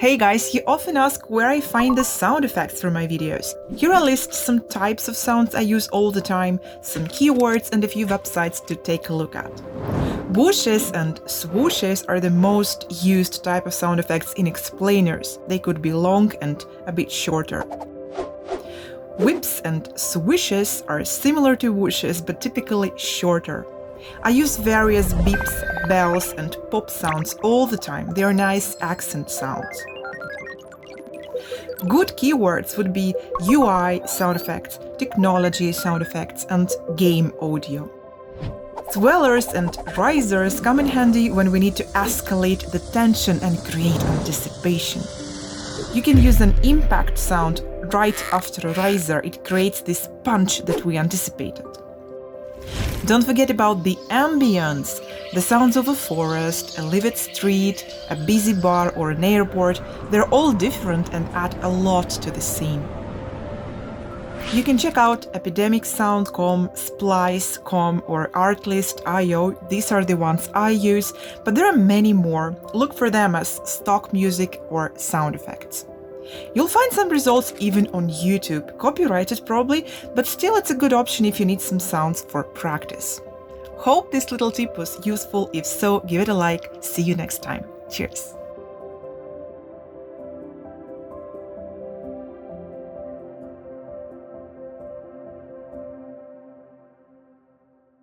Hey guys, you often ask where I find the sound effects for my videos. Here I list some types of sounds I use all the time, some keywords and a few websites to take a look at. Whooshes and swooshes are the most used type of sound effects in explainers. They could be long and a bit shorter. Whips and swishes are similar to whooshes but typically shorter. I use various beeps, bells and pop sounds all the time. They are nice accent sounds. Good keywords would be UI sound effects, technology sound effects and game audio. Swellers and risers come in handy when we need to escalate the tension and create anticipation. You can use an impact sound right after a riser. It creates this punch that we anticipated. Don't forget about the ambience, the sounds of a forest, a livid street, a busy bar or an airport. They're all different and add a lot to the scene. You can check out epidemicsound.com, splice.com or artlist.io. These are the ones I use, but there are many more. Look for them as stock music or sound effects. You'll find some results even on YouTube, copyrighted probably, but still it's a good option if you need some sounds for practice. Hope this little tip was useful. If so, give it a like. See you next time. Cheers!